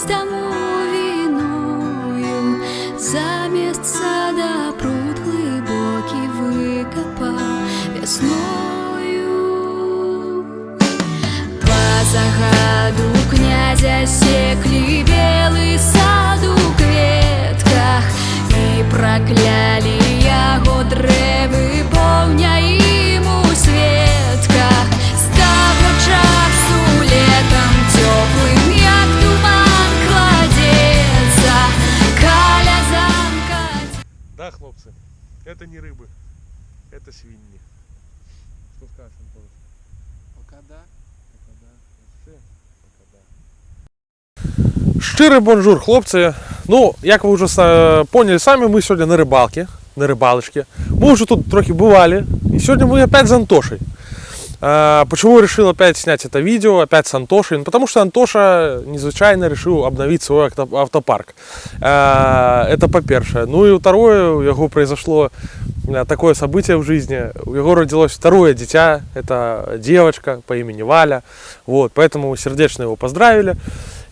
тому війною, замість сада пруд глибокий викопав весною. По загаду князя секли белый сад у кветках и прокляли яго дрэвы, повня ім у светках. Стало часу летом теплым, як туман кладется каля замка. Да, хлопцы, это не рыбы, это свиньи. Что скажешь, Антон? Пока да. Щирий бонжур, хлопці. Ну, як ви вже поняли самі, ми сьогодні на рибалці, на рибалочці. Мы уже тут трохи бывали, и сегодня мы опять с Антошей. Почему решил опять снять это видео, опять с Антошей? Потому что Антоша незвычайно решил обновить свой автопарк. Это по-перше. Ну и второе, у него произошло такое событие в жизни. У него родилось второе дитя, это девочка по имени Валя. Вот, поэтому сердечно его поздравили.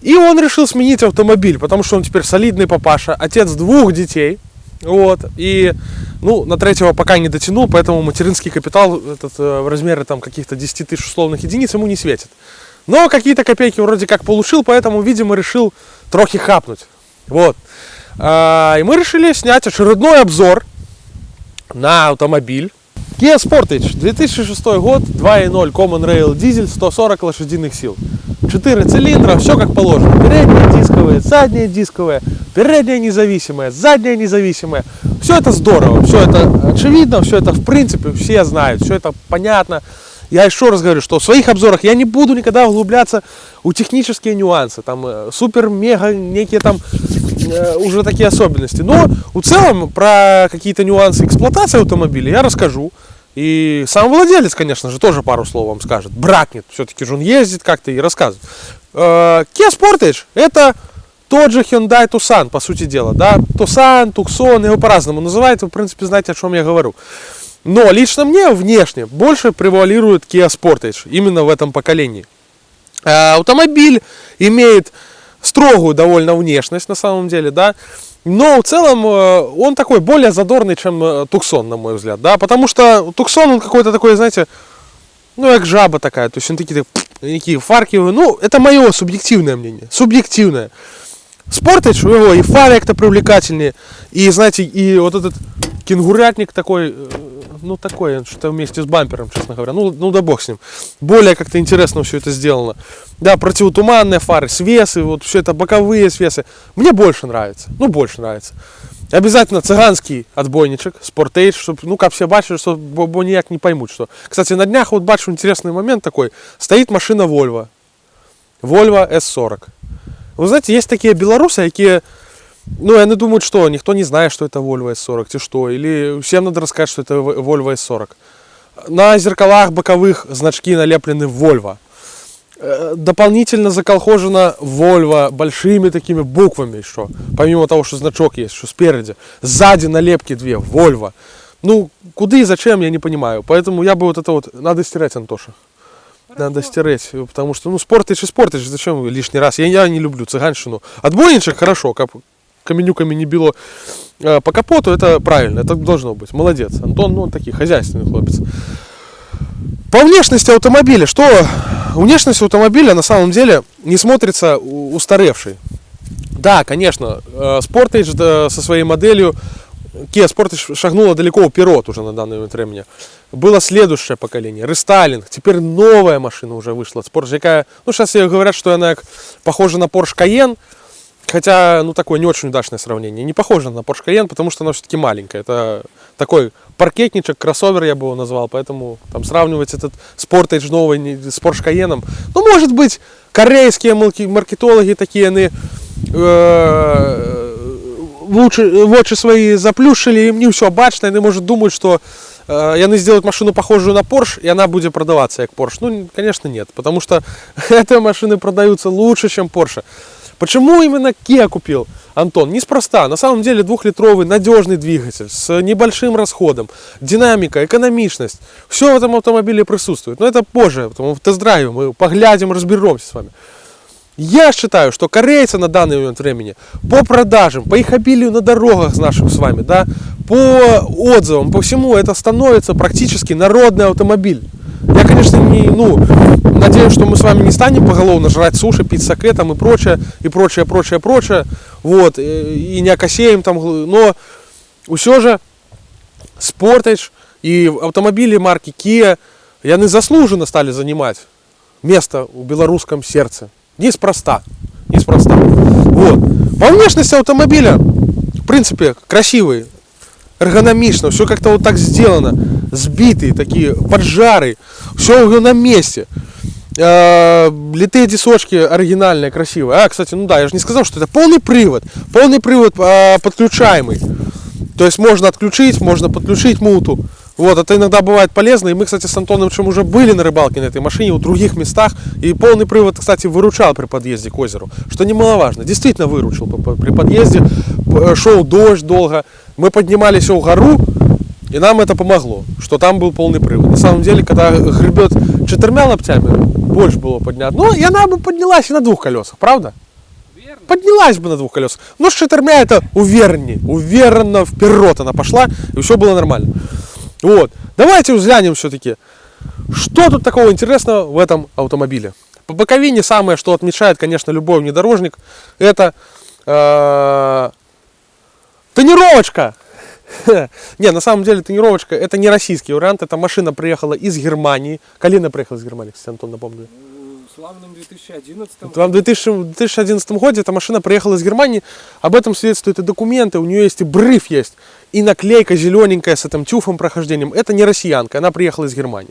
И он решил сменить автомобиль, потому что он теперь солидный папаша, отец 2 детей. Вот, и ну, на 3-го пока не дотянул, поэтому материнский капитал этот, в размере там каких-то 10 тысяч условных единиц ему не светит. Но какие-то копейки вроде как получил, поэтому, видимо, решил трохи хапнуть. Вот. И мы решили снять очередной обзор на автомобиль. Kia Sportage, 2006 год, 2.0 Common Rail дизель, 140 лошадиных сил. 4 цилиндра, все как положено. Передние дисковые, задние дисковые, передняя независимая, задняя независимая. Все это здорово, все это очевидно, все это в принципе все знают, все это понятно. Я еще раз говорю, что в своих обзорах я не буду никогда углубляться в технические нюансы, там супер-мега некие там уже такие особенности. Но в целом про какие-то нюансы эксплуатации автомобиля я расскажу. И сам владелец, конечно же, тоже пару слов вам скажет. Бракнет, все-таки же он ездит как-то и рассказывает. Kia Sportage это тот же Hyundai Tucson, по сути дела. Да? Tucson, Tucson, его по-разному называют. Вы, в принципе, знаете, о чем я говорю. Но лично мне внешне больше превалирует Kia Sportage именно в этом поколении. Автомобиль имеет строгую довольно внешность на самом деле, да. Но в целом он такой более задорный, чем Tucson, на мой взгляд, да, потому что Tucson, он какой-то такой, знаете, ну, как жаба такая, то есть он такие фарки, ну, это мое субъективное мнение, субъективное. Sportage у него и фары как-то привлекательнее, и, знаете, и вот этот кенгурятник такой, ну, такой, что-то вместе с бампером, честно говоря, ну да бог с ним, более как-то интересно все это сделано. Да, противотуманные фары, свесы, вот все это, боковые свесы. Мне больше нравится. Ну, больше нравится. Обязательно цыганский отбойничек, Sportage, чтобы, ну, как все бачили, что никак не поймут, что. Кстати, на днях вот бачу интересный момент такой. Стоит машина Volvo. Volvo S40. Вы знаете, есть такие белорусы, которые, ну, они думают, что никто не знает, что это Volvo S40, и что. Или всем надо рассказать, что это Volvo S40. На зеркалах боковых значки налеплены Volvo. Дополнительно заколхожено Volvo большими такими буквами еще. Помимо того, что значок есть, что спереди. Сзади налепки 2 Volvo. Ну, куда и зачем, я не понимаю. Поэтому я бы вот это вот... Надо стирать, Антоша. Хорошо. Надо стирать. Потому что, ну, Sportage и Sportage. Зачем лишний раз? Я не люблю цыганщину. Отбойничек хорошо. Как каменюками не било по капоту. Это правильно. Это должно быть. Молодец. Антон, ну, такой хозяйственный хлопец. По внешности автомобиля, что внешность автомобиля на самом деле не смотрится устаревшей. Да, конечно, Sportage со своей моделью, Kia Sportage шагнула далеко вперед уже на данный момент времени. Было следующее поколение, рестайлинг, теперь новая машина уже вышла от Sportage, какая, ну сейчас говорят, что она похожа на Porsche Cayenne. Хотя, ну, такое не очень удачное сравнение. Не похоже на Porsche Cayenne, потому что она все-таки маленькая. Это такой паркетничек, кроссовер я бы его назвал. Поэтому там сравнивать этот Sportage новый с Porsche Cayenne. Ну, может быть, корейские маркетологи такие, они в очи свои заплющили, им не все бачно, они, может, думают, что они сделают машину похожую на Porsche, и она будет продаваться как Porsche. Ну, конечно, нет, потому что эти машины продаются лучше, чем Porsche. Почему именно Kia купил Антон? Неспроста. На самом деле 2-литровый надежный двигатель с небольшим расходом, динамика, экономичность. Все в этом автомобиле присутствует. Но это позже, потому в тест-драйве мы поглядим, разберемся с вами. Я считаю, что корейцы на данный момент времени по продажам, по их обилию на дорогах наших с вами, да, по отзывам, по всему, это становится практически народный автомобиль. Я, конечно, надеюсь, что мы с вами не станем поголовно жрать суши, пить саке там и прочее, вот, и не окосеем там, но все же Sportage и автомобили марки Kia, яны заслуженно стали занимать место в белорусском сердце. Неспроста. Вот. По внешности автомобиля, в принципе, красивый, эргономично, все как-то вот так сделано, сбитые такие поджары, все на месте. Литые дисочки оригинальные, красивые. Кстати, я же не сказал, что это полный привод подключаемый. То есть можно отключить, можно подключить муту. Вот, это иногда бывает полезно. И мы, кстати, с Антоновичем уже были на рыбалке на этой машине в других местах. И полный привод, кстати, выручал при подъезде к озеру. Что немаловажно. Действительно выручил при подъезде. Шел дождь долго. Мы поднимались в гору. И нам это помогло, что там был полный привод. На самом деле, когда гребет 4 локтями, больше было поднято. Ну, и она бы поднялась и на 2 колесах, правда? Верно. Поднялась бы на 2 колесах. Но с 4 это уверенно вперед она пошла, и все было нормально. Вот. Давайте взглянем все-таки, что тут такого интересного в этом автомобиле. По боковине самое, что отмечает, конечно, любой внедорожник, это тонировочка. Не, на самом деле тонировочка, это не российский вариант, эта машина приехала из Германии. Когда она приехала из Германии, кстати, Антон, напомню. В славном 2011 году. В 2011 году эта машина приехала из Германии. Об этом свидетельствуют и документы, у нее есть и брыв есть, и наклейка зелененькая с этим тюфом прохождением. Это не россиянка, она приехала из Германии.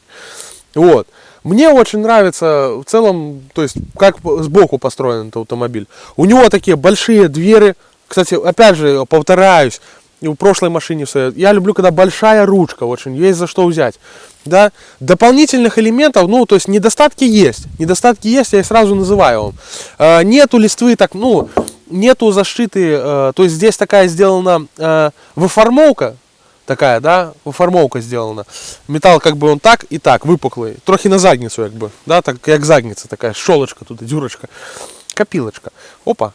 Вот. Мне очень нравится в целом, то есть как сбоку построен этот автомобиль. У него такие большие двери. Кстати, опять же, повторяюсь, и в прошлой машине все. Я люблю, когда большая ручка, очень есть за что взять. Да? Дополнительных элементов, то есть недостатки есть, я их сразу называю вам. Нету листвы, так, нету защиты, то есть здесь такая сделана выформовка, такая, да, выформовка сделана. Металл как бы он так и так, выпуклый, трохи на задницу, как бы, да, так как задница такая, щелочка тут, дюрочка, копилочка. Опа.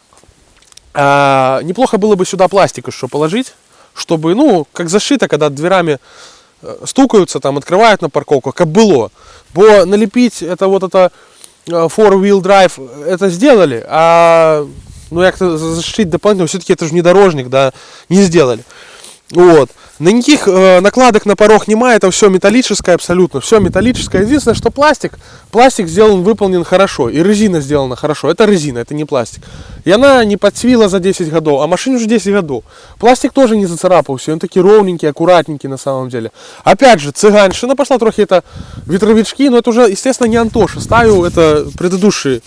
Неплохо было бы сюда пластик еще положить, чтобы, как защита, когда дверами стукаются, там, открывают на парковках, как было. Бо налепить это four-wheel drive, это сделали, как-то защитить дополнительно, все-таки это же внедорожник, да, не сделали. Вот. Никаких накладок на порог нема, это все металлическое абсолютно, все металлическое. Единственное, что пластик сделан, выполнен хорошо, и резина сделана хорошо. Это резина, это не пластик. И она не подсвила за 10 годов, а машине уже 10 годов. Пластик тоже не зацарапался, он такие ровненький, аккуратненький на самом деле. Опять же, цыганщина пошла трохи, это ветровички, но это уже, естественно, не Антоша ставил, это предыдущий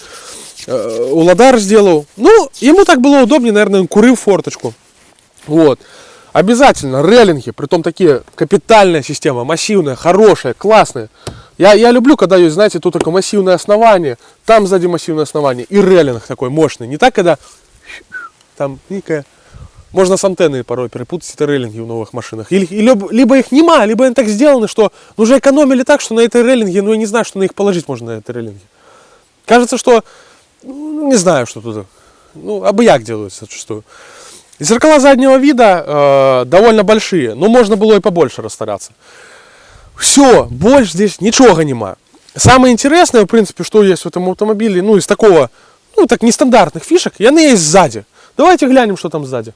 Уладар сделал. Ему так было удобнее, наверное, он курил форточку. Вот. Обязательно рейлинги, притом такие капитальная система, массивная, хорошая, классная. Я люблю, когда есть, знаете, тут такое массивное основание, там сзади массивное основание и рейлинг такой мощный. Не так, когда там некая... Можно с антенной порой перепутать эти рейлинги в новых машинах. Либо их нема, либо они так сделаны, что уже экономили так, что на этой рейлинге, я не знаю, что на них положить можно на этой рейлинге. Кажется, что, не знаю, что тут, абыяк делают зачастую. Зеркала заднего вида довольно большие, но можно было и побольше расстараться. Все, больше здесь ничего нема. Самое интересное, в принципе, что есть в этом автомобиле, из такого, так нестандартных фишек, и они есть сзади. Давайте глянем, что там сзади.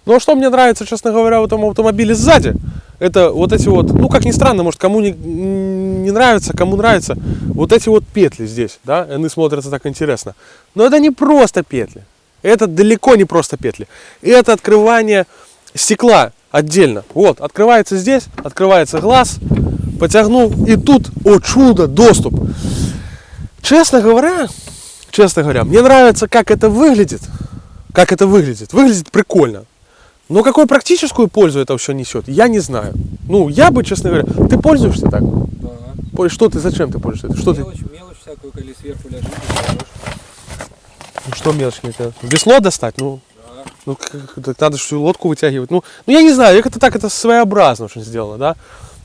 А что мне нравится, честно говоря, в этом автомобиле сзади, это вот эти как ни странно, может, кому не нравится, кому нравится, вот эти петли здесь, да, они смотрятся так интересно. Но это не просто петли. Это далеко не просто петли. Это открывание стекла отдельно. Вот, открывается здесь, открывается глаз, потянул, и тут, о чудо, доступ. Честно говоря, мне нравится, как это выглядит. Выглядит прикольно. Но какую практическую пользу это все несет, я не знаю. Я бы, честно говоря, ты пользуешься так? Да. Что ты, зачем ты пользуешься? Мелочь всякую, коли сверху лежит. Что мелочь? Весло достать? Да. Так надо всю лодку вытягивать. Я не знаю, это своеобразно очень сделано, да?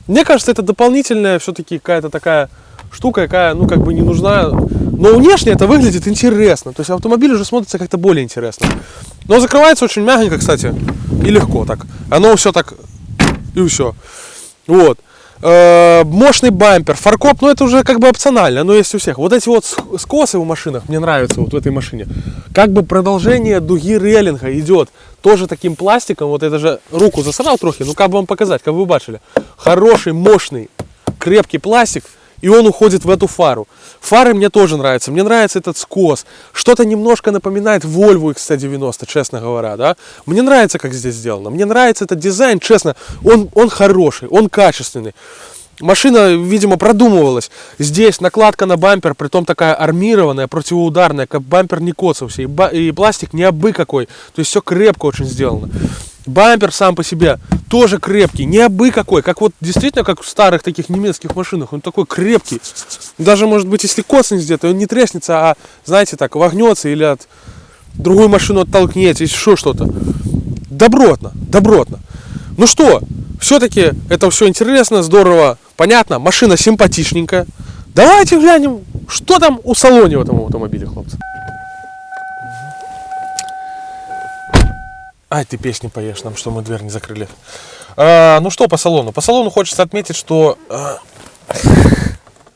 Мне кажется, это дополнительная все-таки какая-то такая штука, какая, ну, как бы не нужна. Но внешне это выглядит интересно. То есть автомобиль уже смотрится как-то более интересно. Но закрывается очень мягенько, кстати, и легко так. Оно все так, и все. Вот. Мощный бампер, фаркоп, ну это уже как бы опционально, оно есть у всех. Вот эти вот скосы в машинах мне нравятся, вот в этой машине. Как бы продолжение дуги рейлинга идет тоже таким пластиком. Вот это же руку засрал трохи, ну как бы вам показать, как вы бачили. Хороший, мощный, крепкий пластик. И он уходит в эту фару. Фары мне тоже нравятся. Мне нравится этот скос. Что-то немножко напоминает Volvo XC90, честно говоря. Да? Мне нравится, как здесь сделано. Мне нравится этот дизайн, честно. Он хороший, он качественный. Машина, видимо, продумывалась. Здесь накладка на бампер, притом такая армированная, противоударная, как бампер не коцался. И пластик не абы какой. То есть все крепко очень сделано. Бампер сам по себе тоже крепкий, не абы какой, как вот действительно как в старых таких немецких машинах, он такой крепкий. Даже может быть, если коцнуть где-то, он не треснется, а, знаете, так вогнется или от другую машину оттолкнете, еще что-то. Добротно, добротно. Ну что, все-таки это все интересно, здорово, понятно, машина симпатичненькая. Давайте глянем, что там у салоне в этом автомобиле, хлопцы. Ай, ты песни поешь нам, что мы дверь не закрыли. Ну что по салону? По салону хочется отметить, что...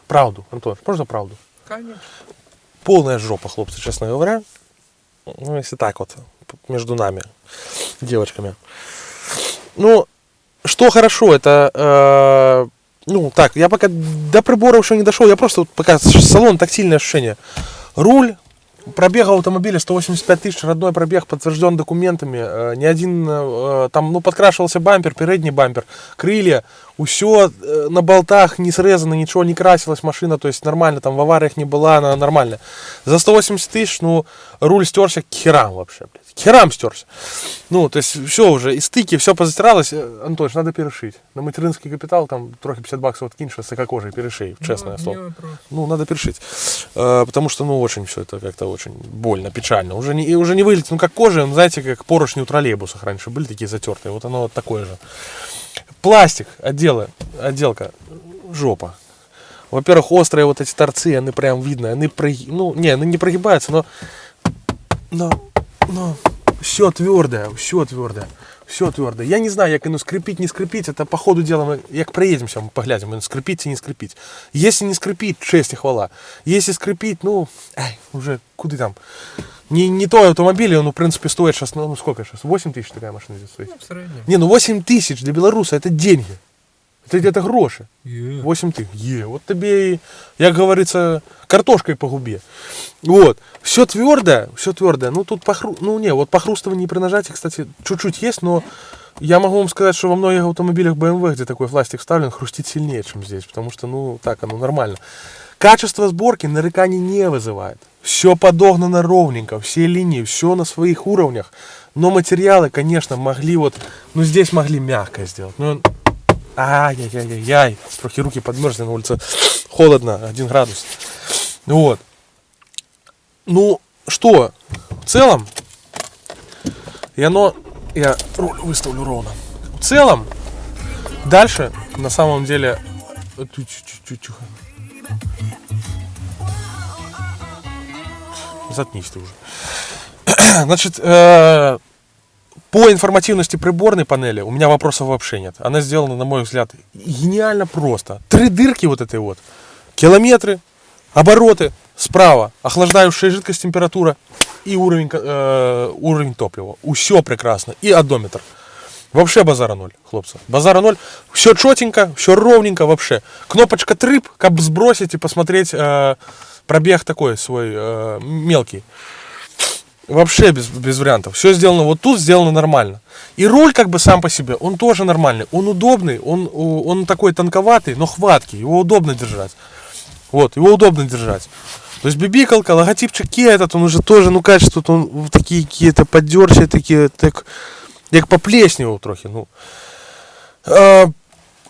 Правду, Антон, можно правду? Конечно. Полная жопа, хлопцы, честно говоря. Ну, если так вот, между нами, девочками. Ну, что хорошо, это... ну, так, я пока до прибора еще не дошел, я просто вот пока салон, тактильное ощущение. Руль. Пробег автомобиля 185 тысяч, родной пробег, подтвержден документами. Ни один, там, ну, подкрашивался бампер, передний бампер, крылья, все на болтах не срезано, ничего не красилась машина, то есть нормально, там в авариях не была, она нормальная. За 180 тысяч, ну, руль стерся к херам вообще, блядь. К херам стерся. Ну, то есть все уже, и стыки, все позатиралось. Антош, надо перешить. На материнский капитал там трохи 50 баксов откинешь, с кожей перешей, честное слово. Ну, надо перешить. Потому что, ну, очень все это как-то очень больно, печально. Уже не выглядит, ну, как кожа, ну, знаете, как поручни у троллейбусах раньше были такие затертые. Вот оно вот такое же. Пластик, отделка, жопа. Во-первых, острые вот эти торцы, они прям видно, они не прогибаются, но все твердое. Я не знаю, як оно скрипить, не скрипить, это по ходу дела, як приедемся, мы поглядим, оно скрипить и не скрипить. Если не скрипить, честь и хвала. Если скрипить, ну, уже куда там. Не той автомобиль, он, в принципе, стоит сейчас, ну, сколько сейчас, 8 тысяч такая машина здесь стоит? Ну, в среднем. Не, ну 8 тысяч для белоруса, это деньги. Это гроши. 8 тысяч. Вот тебе и, як говорится, картошкой по губе. Вот. Все твердое. Ну, тут вот похрустывание при нажатии, кстати, чуть-чуть есть, но я могу вам сказать, что во многих автомобилях BMW, где такой пластик вставлен, хрустит сильнее, чем здесь. Потому что, ну, так, оно нормально. Качество сборки нареканий не вызывает. Все подогнано ровненько, все линии, все на своих уровнях. Но материалы, конечно, могли вот, ну, здесь могли мягко сделать. Ну, ай-яй-яй-яй, трохи руки подмерзли, на улице холодно, 1 градус. Вот. Ну, что, в целом, я руль выставлю ровно. В целом, дальше, на самом деле, заткнись ты уже. Значит, по информативности приборной панели у меня вопросов вообще нет. Она сделана, на мой взгляд, гениально просто. 3 дырки вот этой вот. Километры, обороты, справа охлаждающая жидкость, температура и уровень топлива. Все прекрасно. И одометр. Вообще базара ноль, хлопцы. Базара ноль. Все четенько, все ровненько вообще. Кнопочка трып, как сбросить и посмотреть пробег такой свой мелкий. Вообще без вариантов. Все сделано вот тут, сделано нормально. И руль как бы сам по себе, он тоже нормальный. Он удобный, он такой тонковатый, но хваткий. Его удобно держать. Вот, его удобно держать. То есть бибикалка, логотипчик Kia этот, он уже тоже, ну, качество, он такие какие-то поддержки, такие, так, як по плесневу трохи, ну.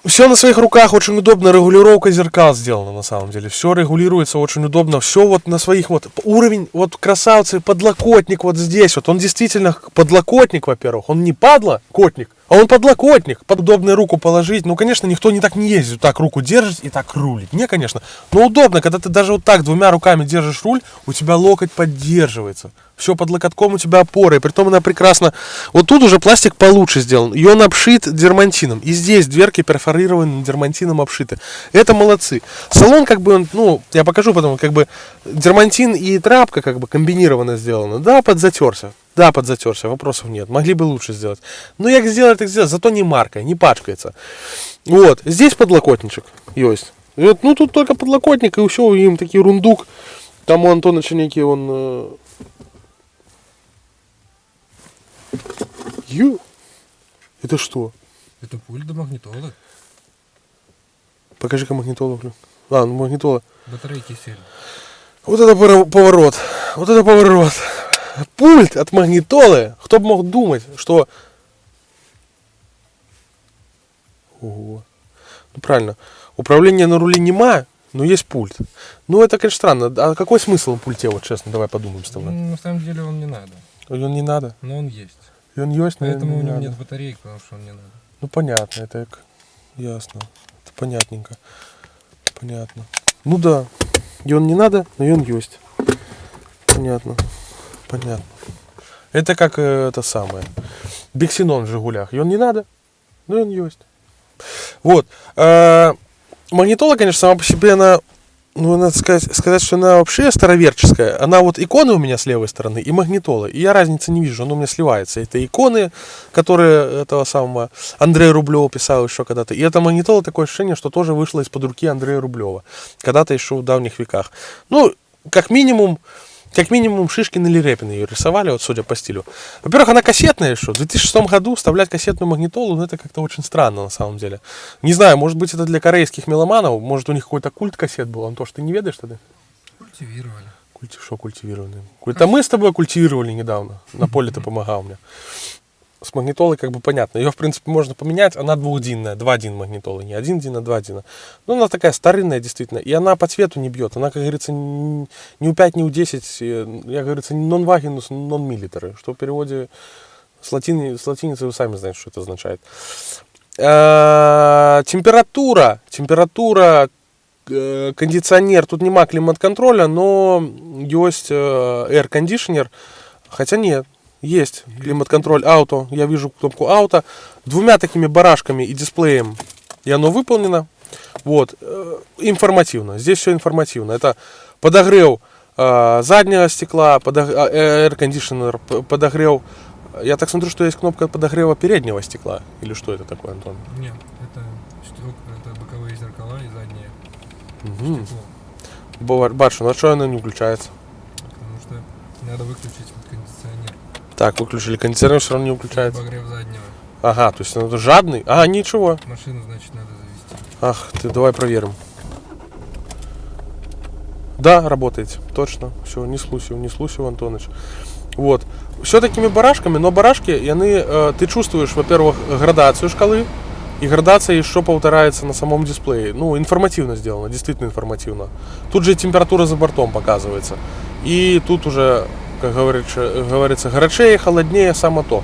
Все на своих руках, очень удобно, регулировка зеркал сделана на самом деле. Все регулируется очень удобно, все вот на своих, вот уровень, вот красавцы, подлокотник вот здесь, вот он действительно подлокотник, во-первых, он не падлокотник, А он подлокотник, под удобную руку положить. Ну, конечно, никто не так не ездит, так руку держит и так рулит. Не, конечно. Но удобно, когда ты даже вот так двумя руками держишь руль, у тебя локоть поддерживается. Все под локотком у тебя опора, и притом она прекрасно... Вот тут уже пластик получше сделан, и он обшит дермантином. И здесь дверки перфорированы дермантином обшиты. Это молодцы. Салон как бы, он, ну, я покажу потом, как бы дермантин и тряпка как бы комбинированно сделана. Да, подзатерся. Да, подзатерся, вопросов нет. Могли бы лучше сделать. Но як сделать, так сделать. Зато не маркая, не пачкается. Вот, здесь подлокотничек есть. И вот, ну, тут только подлокотник, и все, им такий рундук. Там у Антоновича некий, он... Это что? Это пульт до магнитолы. Покажи-ка магнитолу. А, ну магнитола. Батарейки сели. Вот это поворот. Вот это поворот. Пульт от магнитолы. Кто бы мог думать, что... Ого. Ну правильно. Управление на руле нема, но есть пульт. Ну это, конечно, странно. А какой смысл в пульте, вот честно, давай подумаем с тобой. Ну, на самом деле он не надо. И он не надо. Но он есть. И он есть, но Поэтому не у него надо. нет батареек, потому что он не надо. Ну понятно, это ясно. Это понятненько. Понятно. Ну да. И он не надо, но и он есть. Понятно. Понятно. Это как это самое. Биксенон в Жигулях. И он не надо, но и он есть. Вот. Магнитола, конечно, сама по себе, она, ну, надо сказать, что она вообще староверческая. Она вот иконы у меня с левой стороны и магнитола. И я разницы не вижу, она у меня сливается. Это иконы, которые этого самого Андрея Рублева писал еще когда-то. И это магнитола, такое ощущение, что тоже вышло из-под руки Андрея Рублева. Когда-то еще в давних веках. Ну, как минимум Шишкин или Репин ее рисовали, вот судя по стилю. Во-первых, она кассетная еще. В 2006 году вставлять кассетную магнитолу, ну это как-то очень странно на самом деле. Не знаю, может быть это для корейских меломанов, может у них какой-то культ кассет был. Антош, ты не ведаешь тогда? Культивировали. Что культивированный? Это мы с тобой культивировали недавно. На поле ты помогал мне. С магнитолой как бы понятно. Ее, в принципе, можно поменять. Она двухдинная, 2-1 магнитолы. Не 1 дин, а 2 дина. Но она такая старинная, действительно. И она по цвету не бьет. Она, как говорится, ни U5, ни U10. Я, говорится, non-vaginus, non-military. Что в переводе с латиницы вы сами знаете, что это означает. Температура. Кондиционер. Тут нема климат-контроля, но есть air-conditioner. Хотя нет. Есть климат-контроль ауто. Я вижу кнопку ауто. 2 такими барашками и дисплеем. И оно выполнено. Вот. Информативно. Здесь все информативно. Это подогрев заднего стекла, air conditioner, подогрев. Я так смотрю, что есть кнопка подогрева переднего стекла. Или что это такое, Антон? Нет, это боковые зеркала и задние стекло. Бачу, на что она не включается? Потому что надо выключить кондиционер. Так, выключили кондиционер, все равно не включается. Обогрев заднего. Ага, то есть он жадный. А, ничего. Машину, значит, надо завести. Ах, ты давай проверим. Да, работает. Точно. Все, не слушай, Антоныч. Вот. Все такими барашками, но барашки, и они, ты чувствуешь, во-первых, градацию шкалы, и градация еще повторяется на самом дисплее. Ну, информативно сделано, действительно информативно. Тут же температура за бортом показывается. И тут уже, как говорится, горячее, холоднее, само то.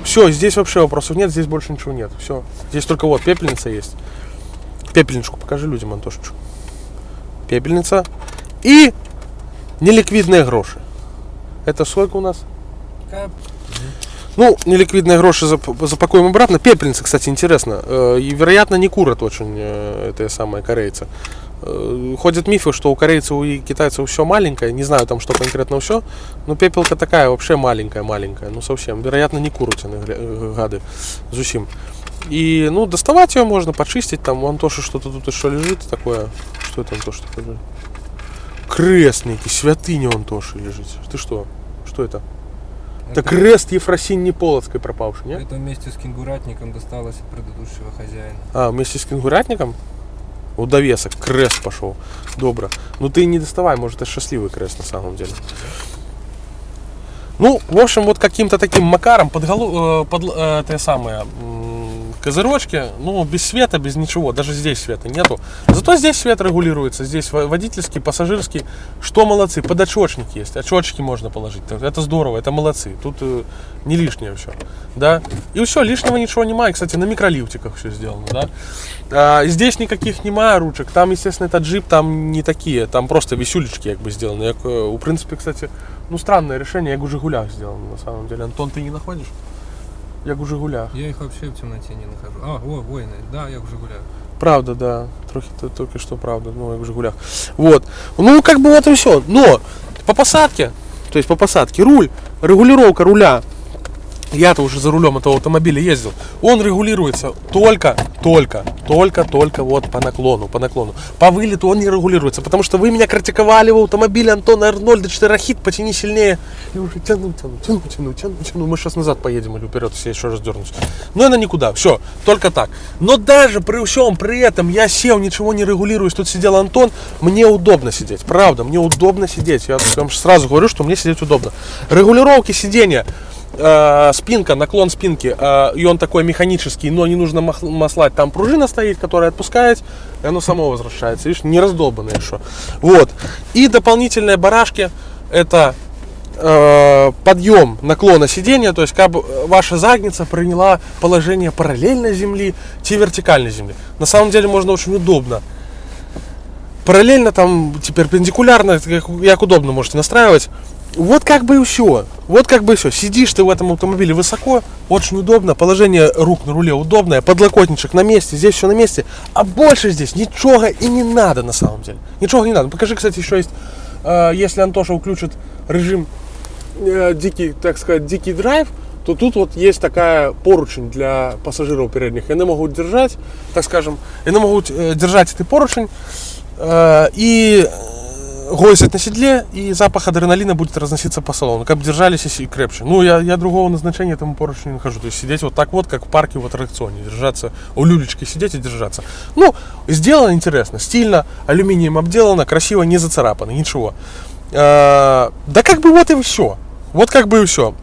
Все, здесь вообще вопросов нет, здесь больше ничего нет. Все. Здесь только вот пепельница есть. Пепельничку покажи людям, Антошечку. Пепельница. И неликвидные гроши. Это сколько у нас? Ну, неликвидные гроши запакуем обратно. Пепельница, кстати, интересно. И, вероятно, не курят очень это самые корейцы. Ходят мифы, что у корейцев и китайцев все маленькое. Не знаю там, что конкретно все. Но пепелка такая вообще маленькая. Ну, совсем. Вероятно, не курят они, гады. Зусим. И, ну, доставать ее можно, почистить. Там у Антоши что-то тут еще лежит такое. Что это, Антоша, такое? Крест некий, святыня у Антоши лежит. Ты что? Что это? Это крест Ефросиньи Полоцкой пропавший, нет? Это вместе с кенгуратником досталось от предыдущего хозяина. А, вместе с кенгуратником? У довесок крест пошел. Добро. Ну ты не доставай, может это счастливый крест на самом деле. Ну, в общем, вот каким-то таким макаром это самое, козырочки, ну, без света, без ничего, даже здесь света нету. Зато здесь свет регулируется, здесь водительский, пассажирский. Что молодцы, подочечник есть, очечки можно положить, это здорово, это молодцы. Тут не лишнее все, да. И все, лишнего ничего нема, и, кстати, на микролифтиках все сделано, да. Здесь никаких нема ручек, там, естественно, этот джип, там не такие, там просто висюлечки, как бы, сделаны. В принципе, кстати, ну, странное решение, як у Жигулях сделано, на самом деле. Антон, ты не находишь? Як у Жигулях. Я их вообще в темноте не нахожу. А, воины, да, я в Жигулях. Правда, да, только что правда, ну, як в Жигулях. Вот, ну, как бы вот и все. Но по посадке, то есть по посадке, руль, регулировка руля, я-то уже за рулем этого автомобиля ездил, он регулируется только вот по наклону. По вылету он не регулируется, потому что вы меня критиковали в автомобиле Антона Арнольдовича Рахит, потяни сильнее. Я уже тяну. Мы сейчас назад поедем или вперед, если я еще раз дернусь. Но это никуда, все, только так. Но даже при всем при этом я сел, ничего не регулируюсь, тут сидел Антон, мне удобно сидеть, правда, мне удобно сидеть. Я вам сразу говорю, что мне сидеть удобно. Регулировки сидения. Спинка, наклон спинки, и он такой механический, но не нужно маслать. Там пружина стоит, которая отпускает, и оно само возвращается. Видишь, не раздолбанное еще. Вот. И дополнительные барашки, это подъем наклона сидения, то есть как бы ваша задница приняла положение параллельно земли, вертикальной земли. На самом деле можно очень удобно. Параллельно там, перпендикулярно, как удобно можете настраивать. Вот как бы и все. Сидишь ты в этом автомобиле высоко, очень удобно, положение рук на руле удобное, подлокотничек на месте, здесь все на месте, а больше здесь ничего и не надо на самом деле. Ничего не надо. Покажи, кстати, еще есть, если Антоша включит режим дикий драйв, то тут вот есть такая поручень для пассажиров передних. Они могут держать, так скажем, держать этот поручень и гойсать на седле, и запах адреналина будет разноситься по салону, как бы держались и крепче. Ну, я другого назначения этому поручню не нахожу. То есть сидеть вот так вот, как в парке в аттракционе, держаться, у люлечки сидеть и держаться. Ну, сделано интересно, стильно, алюминием обделано, красиво, не зацарапано, ничего. Да как бы вот и все. Вот как бы и все.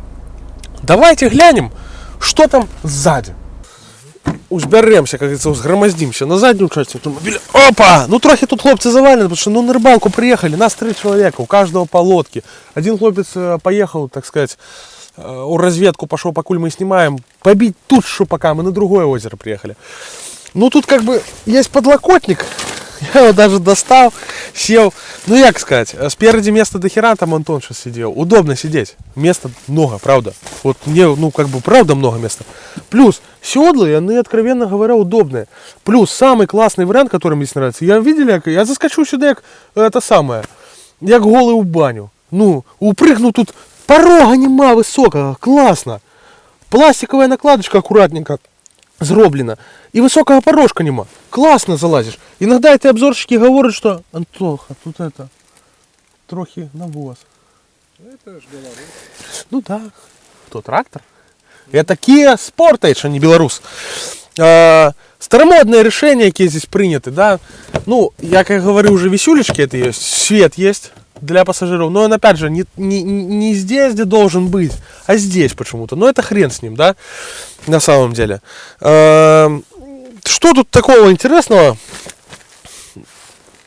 Давайте глянем, что там сзади. Узберемся, как говорится, згромоздимся на заднюю часть автомобиля. Опа! Ну трохи тут хлопцы завалены, потому что на рыбалку приехали, нас 3 человека, у каждого по лодке. Один хлопец поехал, так сказать, у разведку пошел, покуль мы снимаем, побить тут шупака, мы на другое озеро приехали. Ну тут как бы есть подлокотник, я его даже достал, сел. Ну як сказать, спереди места до хера, там Антон сейчас сидел. Удобно сидеть, места много, правда. Вот мне, ну как бы правда много места. Плюс седла, и они, откровенно говоря, удобные. Плюс самый классный вариант, который мне здесь нравится. Видели, я заскочу сюда, як это самое, як голый у баню. Ну, упрыгну тут, порога нема высокого, классно. Пластиковая накладочка аккуратненько зроблена. І високого порожка нема. Класно залазиш. Іногда эти обзорщики говорять, що Антоха, тут это трохи навоз. Это ж Беларусь. Ну да. Кто, трактор? Это Kia Sportage, а не белорус. Старомодное решение, какие здесь приняты, да. Ну, я как говорю, уже висюлечки это есть, свет есть для пассажиров, но он опять же не здесь, где должен быть, а здесь почему-то. Но это хрен с ним, да, на самом деле. Что тут такого интересного?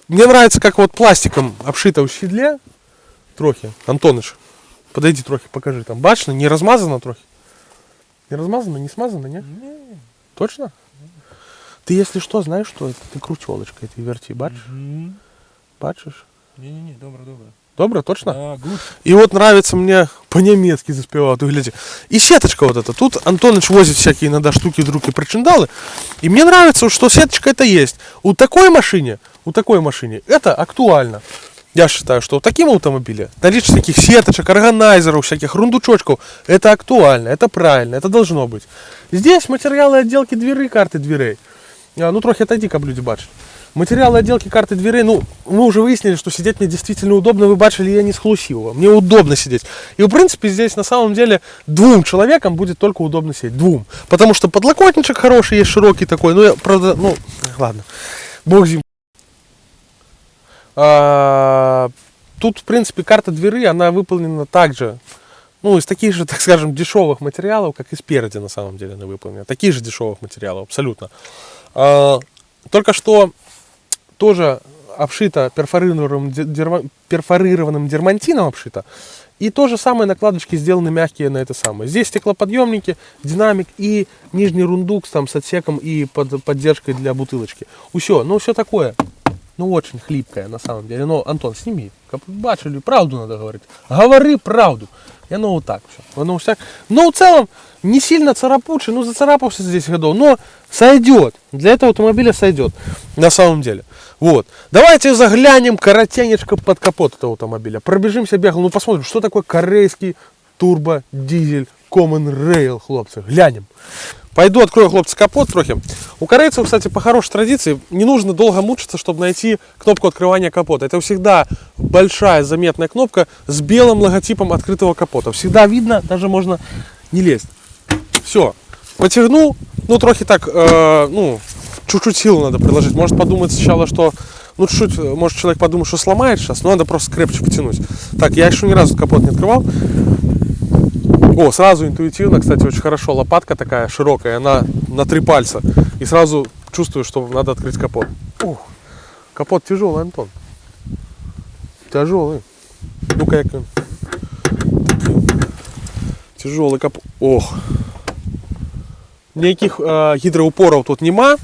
Мне нравится, как вот пластиком обшито в седле. Трохи, Антоныч, подойди трохи, покажи. Там бачно, не размазано трохи. Не размазано, не смазано, не? Точно? Ты, если что, знаешь, что это? Ты крутелочкой этой верти, бачишь? Бачишь? Не, добро. Добро, точно? Да, гуд. И вот нравится мне, по-немецки заспевал, ты гляди. И сеточка вот эта. Тут Антоныч возит всякие иногда штуки, други, причиндалы. И мне нравится, что сеточка это есть. У такой машине это актуально. Я считаю, что в таким автомобиле наличие таких сеточек, органайзеров, всяких рундучочков, это актуально, это правильно, это должно быть. Здесь материалы отделки дверей, карты дверей. Ну, трохи отойди, как люди бачат. Материалы отделки карты дверей, ну, мы уже выяснили, что сидеть мне действительно удобно, вы бачили, я не схлусил. Мне удобно сидеть. И, в принципе, здесь на самом деле 2 человекам будет только удобно сидеть. 2. Потому что подлокотничек хороший, есть широкий такой. Ну, я, правда, ну, ладно. Бог зим. Тут, в принципе, карта двери, она выполнена так же, ну, из таких же, так скажем, дешевых материалов, как и спереди, на самом деле, она выполнена. Таких же дешевых материалов, абсолютно. Только что тоже обшито перфорированным дермантином обшито. И то же самое накладочки сделаны мягкие на это самое. Здесь стеклоподъемники, динамик и нижний рундукс там с отсеком и поддержкой для бутылочки. Все, ну все такое. Ну очень хлипкое на самом деле. Но, Антон, сними. Бачили, правду надо говорить. Говори правду. И оно вот так все. Оно всяк... Но в целом не сильно царапучий, ну зацарапался здесь годов, но сойдет. Для этого автомобиля сойдет. На самом деле. Вот. Давайте заглянем коротенечко под капот этого автомобиля. Пробежимся бегло, ну посмотрим, что такое корейский турбо-дизель Common Rail, хлопцы. Глянем. Пойду открою, хлопцы, капот трохи. У корейцев, кстати, по хорошей традиции, не нужно долго мучиться, чтобы найти кнопку открывания капота. Это всегда большая заметная кнопка с белым логотипом открытого капота. Всегда видно, даже можно не лезть. Все. Потягнул, ну, трохи так, ну, чуть-чуть силу надо приложить. Может подумать сначала, что, ну, чуть-чуть, может человек подумает, что сломает сейчас, но надо просто крепче потянуть. Так, я еще ни разу капот не открывал. О, сразу интуитивно, кстати, очень хорошо. Лопатка такая широкая, она на 3 пальца. И сразу чувствую, что надо открыть капот. Ух, капот тяжелый, Антон. Тяжелый. Ну-ка, як він. Тяжелый капот. Ох. Никаких гидроупоров тут нема.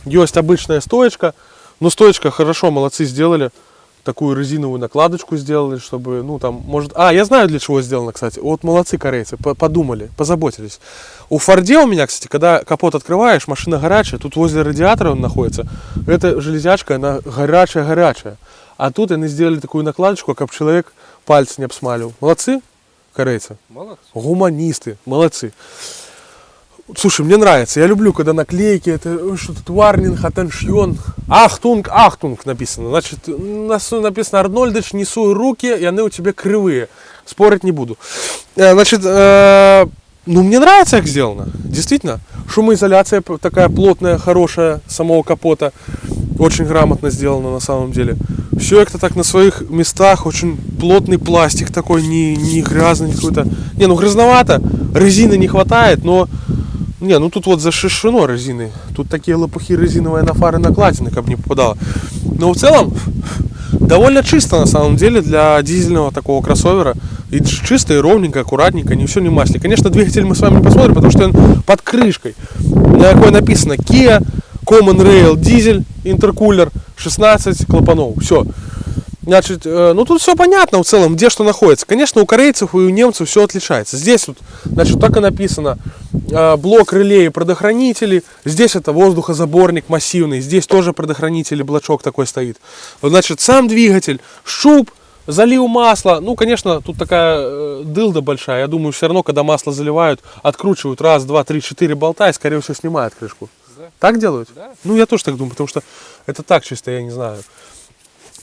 Есть обычная стоечка. Но стоечка хорошо, молодцы, сделали. Такую резиновую накладочку сделали, чтобы, ну, там, может... я знаю, для чего сделано, кстати. Вот молодцы корейцы, подумали, позаботились. У Форде у меня, кстати, когда капот открываешь, машина горячая, тут возле радиатора он находится. Эта железячка, она горячая-горячая. А тут они сделали такую накладочку, как человек пальцы не обсмаливал. Молодцы корейцы? Молодцы. Гуманисты, молодцы. Слушай, мне нравится. Я люблю, когда наклейки, это что-то варнинг, атеншьон. Ахтунг, ахтунг написано. Значит, написано Арнольдыч, не суй руки, и они у тебя кривые. Спорить не буду. Значит, ну мне нравится, как сделано. Действительно. Шумоизоляция такая плотная, хорошая самого капота. Очень грамотно сделано на самом деле. Все как-то так на своих местах. Очень плотный пластик такой, не грязный какой-то. Не, ну грязновато. Резины не хватает, но... Не, ну тут вот зашишено резиной. Тут такие лопухи резиновые на фары накладины, как бы не попадало. Но в целом довольно чисто на самом деле для дизельного такого кроссовера. И чисто, и ровненько, аккуратненько, не все не масле. Конечно, двигатель мы с вами не посмотрим, потому что он под крышкой. На какой написано Kia Common Rail дизель, интеркулер, 16 клапанов. Все. Значит, ну тут все понятно в целом, где что находится. Конечно, у корейцев и у немцев все отличается. Здесь вот, значит, так и написано блок реле и предохранители. Здесь это воздухозаборник массивный. Здесь тоже предохранители, блочок такой стоит. Значит, сам двигатель, шуб, залил масла. Ну, конечно, тут такая дылда большая. Я думаю, все равно, когда масло заливают, откручивают раз, два, три, 4 болта и, скорее всего, снимают крышку. Да. Так делают? Да. Ну, я тоже так думаю, потому что это так чисто, я не знаю.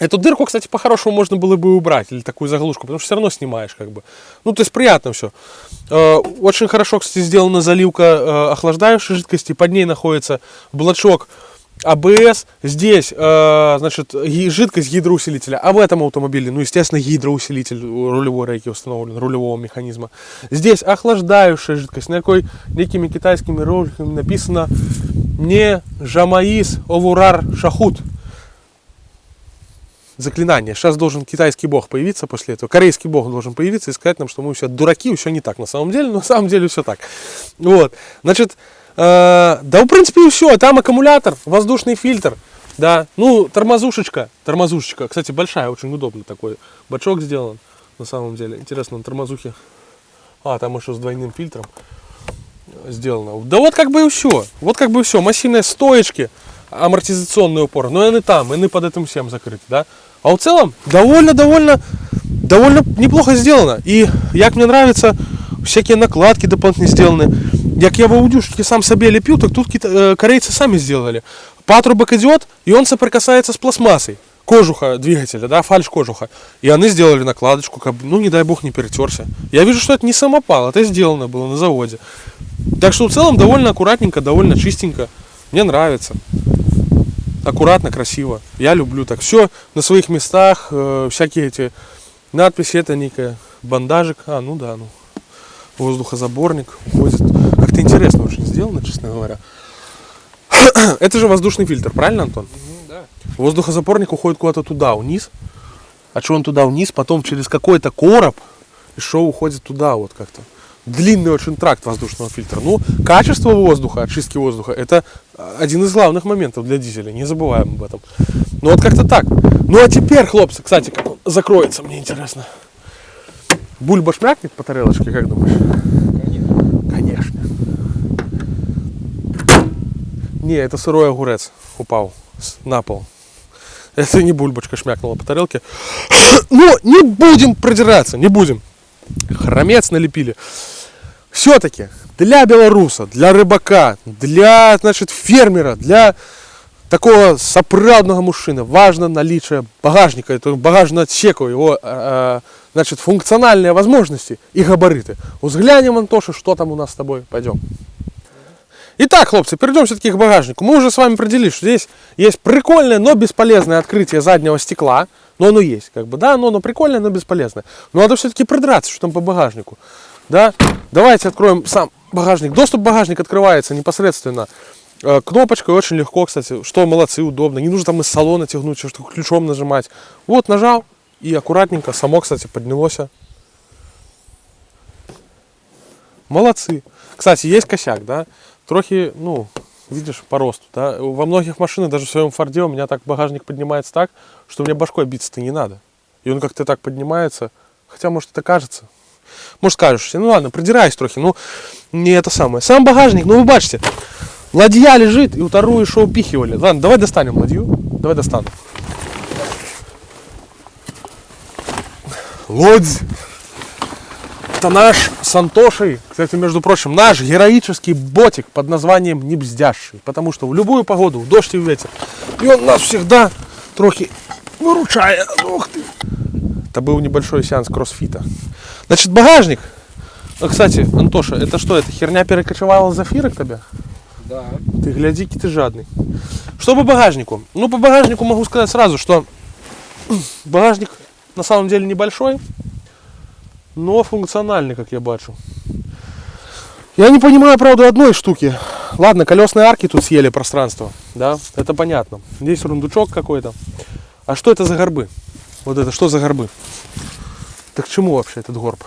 Эту дырку, кстати, по-хорошему можно было бы убрать, или такую заглушку, потому что все равно снимаешь, как бы. Ну, то есть приятно все. Очень хорошо, кстати, сделана заливка охлаждающей жидкости. Под ней находится блочок АБС. Здесь, значит, жидкость гидроусилителя. А в этом автомобиле, ну, естественно, гидроусилитель рулевой рейки установлен, рулевого механизма. Здесь охлаждающая жидкость. На некими китайскими роликами написано «Не жамаис овурар шахут». Заклинание. Сейчас должен китайский бог появиться после этого. Корейский бог должен появиться и сказать нам, что мы все дураки, все не так на самом деле. Но на самом деле все так. Вот. Значит, да, в принципе, и все. Там аккумулятор, воздушный фильтр. Да. Ну, тормозушечка. Тормозушечка. Кстати, большая, очень удобно такой. Бачок сделан. На самом деле. Интересно, на тормозухе. Там еще с двойным фильтром сделано. Да вот как бы и все. Вот как бы и все. Массивные стоечки. Амортизационный упор. Но они там, они под этим всем закрыты, да. А в целом довольно неплохо сделано. И як мне нравится, всякие накладки дополнительно сделаны. Як я в аудюшке сам себе лепил, так тут корейцы сами сделали. Патрубок идет, и он соприкасается с пластмассой. Кожуха двигателя, да, фальш-кожуха. И они сделали накладочку, как бы, ну не дай бог не перетерся. Я вижу, что это не самопал, это сделано было на заводе. Так что в целом довольно аккуратненько, довольно чистенько. Мне нравится. Аккуратно, красиво. Я люблю так. Все на своих местах. Всякие эти надписи. Это некая бандажик. Ну да, ну. Воздухозаборник уходит. Как-то интересно очень сделано, честно говоря. Это же воздушный фильтр, правильно, Антон? Да. Воздухозаборник уходит куда-то туда, вниз. А что он туда вниз, потом через какой-то короб, и что уходит туда вот как-то. Длинный очень тракт воздушного фильтра. Ну, качество воздуха, очистки воздуха, это один из главных моментов для дизеля. Не забываем об этом. Ну, вот как-то так. Ну, а теперь, хлопцы, кстати, как он закроется, мне интересно. Бульба шмякнет по тарелочке, как думаешь? Конечно. Не, это сырой огурец упал на пол. Это не бульбочка шмякнула по тарелке. Но не будем продираться, не будем. Хромец налепили. Все-таки для белоруса, для рыбака, для, значит, фермера, для такого соправного мужчины важно наличие багажника, это багажного отсека, его, значит, функциональные возможности и габариты. Взглянем, Антоша, что там у нас с тобой. Пойдем. Итак, хлопцы, перейдем все-таки к багажнику. Мы уже с вами определили, что здесь есть прикольное, но бесполезное открытие заднего стекла. Но оно есть, как бы, да, но оно прикольное, но бесполезное. Но надо все-таки придраться, что там по багажнику. Да? Давайте откроем сам багажник. Доступ в багажник открывается непосредственно кнопочкой, очень легко, кстати, что молодцы, удобно. Не нужно там из салона тягнуть, что ключом нажимать. Вот, нажал, и аккуратненько, само, кстати, поднялось. Молодцы. Кстати, есть косяк, да, трохи, ну, видишь, по росту, да. Во многих машинах, даже в своем Форде, у меня так багажник поднимается так, что мне башкой биться-то не надо. И он как-то так поднимается, хотя, может, это кажется. Может, скажешь, ну ладно, продираюсь трохи, ну, не это самое. Сам багажник, ну, вы бачите, ладья лежит, и вторую шо упихивали. Ладно, давай достанем ладью, давай достанем. Лодь. Это наш с Антошей, кстати, между прочим, наш героический ботик под названием Небздящий. Потому что в любую погоду, в дождь и в ветер. И он нас всегда трохи выручает. Ух ты. Это был небольшой сеанс кроссфита. Значит, багажник. Ну, кстати, Антоша, это что, эта херня перекочевала за Зафира к тебе? Да. Ты гляди-ка, ты жадный. Что по багажнику? Ну, по багажнику могу сказать сразу, что багажник на самом деле небольшой, но функциональный, как я бачу. Я не понимаю, правда, одной штуки. Ладно, колесные арки тут съели пространство, да, это понятно. Здесь рундучок какой-то. А что это за горбы? Вот это что за горбы? Так к чему вообще этот горб?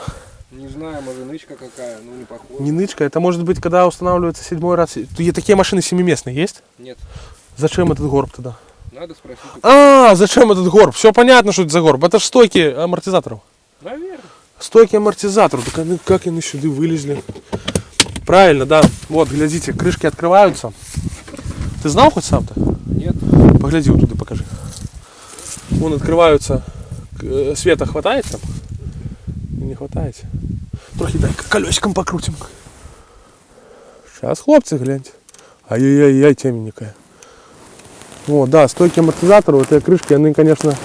Не знаю, может, нычка какая, ну не похоже. Не нычка, это может быть, когда устанавливается 7-й раз. Такие машины семиместные есть? Нет. Зачем этот горб тогда? Надо спросить. А, зачем этот горб? Все понятно, что это за горб. Это ж стойки амортизаторов. Наверное. Стойки амортизаторов. Так они, как они сюда вылезли? Правильно, да. Вот, глядите, крышки открываются. Ты знал хоть сам-то? Нет. Погляди вот туда, покажи. Вон открываются. Света хватает там? Не хватает. Трохи дай колесиком покрутим. Сейчас, хлопцы, гляньте. Ай-яй-яй, темненькая. Вот, да, стойки амортизаторов, вот эти крышки, они, конечно,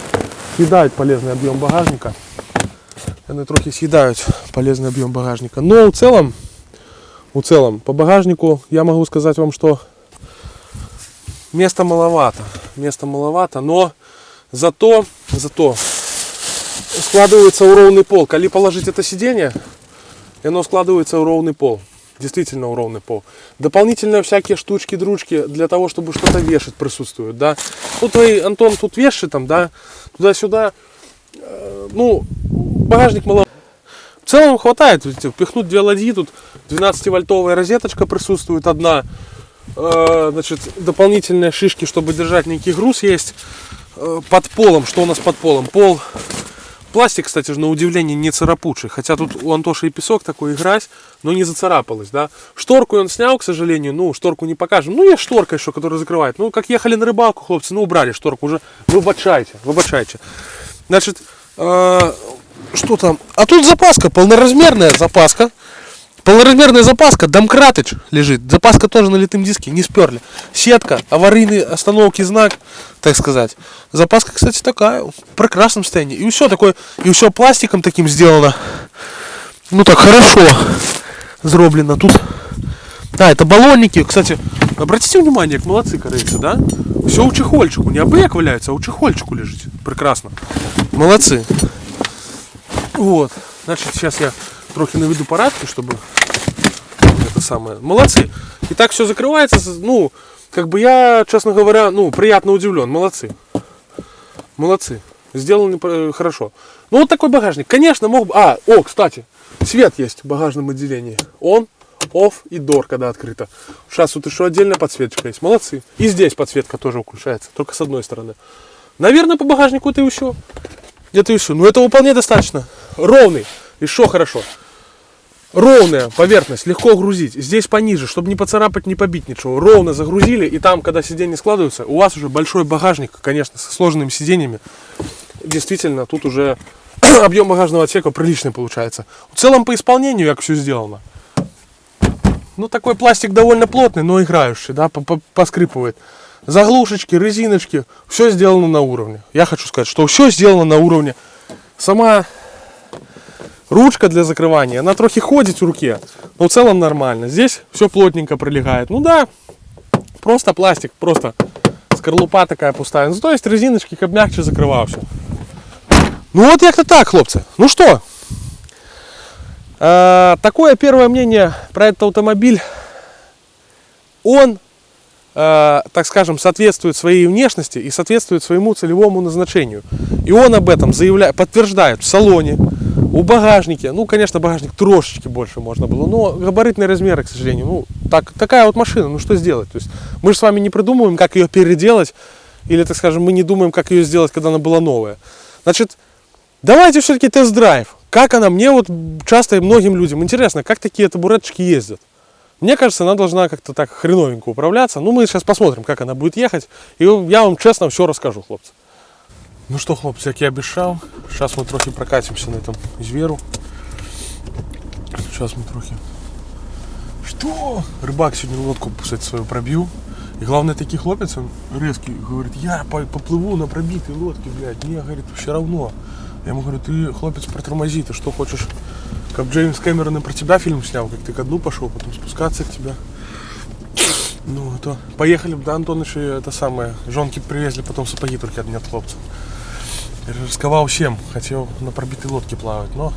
съедают полезный объем багажника. Они трохи съедают полезный объем багажника. Но в целом, по багажнику я могу сказать вам, что места маловато. Но зато складывается в ровный пол. Коли положить это сиденье, оно складывается в ровный пол. Действительно в ровный пол. Дополнительные всякие штучки-дручки для того, чтобы что-то вешать, присутствуют, да. Ну, твои, Антон, тут вешай там, да, туда-сюда. Ну, багажник маловато. В целом хватает, видите, впихнуть две ладьи, тут 12-вольтовая розеточка присутствует, одна, значит, дополнительные шишки, чтобы держать некий груз есть. Под полом, что у нас под полом? Пол. Пластик, кстати, на удивление не царапучий, хотя тут у Антоши и песок такой, и грязь, но не зацарапалась, да. Шторку он снял, к сожалению, ну, шторку не покажем. Ну, есть шторка еще, которая закрывает. Ну, как ехали на рыбалку, хлопцы, ну, убрали шторку уже. Выбачайте. Значит, что там? А тут запаска, полноразмерная запаска. Полноразмерная запаска, Домкратыч лежит. Запаска тоже на литом диске, не сперли. Сетка, аварийный остановки знак, так сказать. Запаска, кстати, такая, в прекрасном состоянии. И все такое, и все пластиком таким сделано. Ну так хорошо сделано. Тут, да, это баллонники. Кстати, обратите внимание, как молодцы корейцы, да? Все у чехольчику, не абы як валяется, а у чехольчику лежит. Прекрасно. Молодцы. Вот, значит, сейчас я трохи наведу порядки, чтобы это самое. Молодцы. И так все закрывается. Ну, как бы я, честно говоря, ну, приятно удивлен. Молодцы. Молодцы. Сделано хорошо. Ну, вот такой багажник. Конечно, мог бы... кстати, свет есть в багажном отделении. Он, off и door, когда открыто. Сейчас вот еще отдельная подсветочка есть. Молодцы. И здесь подсветка тоже включается. Только с одной стороны. Наверное, по багажнику это и все. Где-то и все. Но этого вполне достаточно. Ровный. Еще хорошо. Ровная поверхность, легко грузить. Здесь пониже, чтобы не поцарапать, не побить ничего. Ровно загрузили, и там, когда сиденья складываются, у вас уже большой багажник, конечно, со сложными сиденьями. Действительно, тут уже объем багажного отсека приличный получается. В целом, по исполнению, как все сделано. Ну, такой пластик довольно плотный, но играющий, да, поскрипывает. Заглушечки, резиночки, все сделано на уровне. Я хочу сказать, что все сделано на уровне. Сама ручка для закрывания, она трохи ходит в руке, но в целом нормально. Здесь все плотненько прилегает. Ну да, просто пластик, просто скорлупа такая пустая. Ну, то есть резиночки, как мягче закрывався. Ну вот як-то так, хлопцы. Ну что, такое первое мнение про этот автомобиль. Он, так скажем, соответствует своей внешности и соответствует своему целевому назначению. И он об этом подтверждает в салоне, у багажнике. Ну, конечно, багажник трошечки больше можно было, но габаритные размеры, к сожалению. Ну, такая вот машина, ну что сделать? То есть мы же с вами не придумываем, как ее переделать, или, так скажем, мы не думаем, как ее сделать, когда она была новая. Значит, давайте все-таки тест-драйв. Как она? Мне вот часто и многим людям интересно, как такие табуреточки ездят. Мне кажется, она должна как-то так хреновенько управляться. Ну, мы сейчас посмотрим, как она будет ехать. И я вам честно все расскажу, хлопцы. Ну что, хлопцы, як я обещал, сейчас мы трохи прокатимся на этом зверу. Сейчас мы трохи... Что? Рыбак сегодня лодку, кстати, свою пробил. И главное, такий хлопец, он резкий, говорит, я поплыву на пробитой лодке, блядь. Мне, говорит, все равно. Я ему говорю, ты, хлопец, протормози, ты что хочешь, как Джеймс Кэмерон и про тебя фильм снял, как ты ко дну пошел, потом спускаться к тебе. Ну, а то поехали бы до Антоныша, это самое, жонки привезли, потом сапоги только от хлопцев. Рисковал всем, хотел на пробитой лодке плавать, но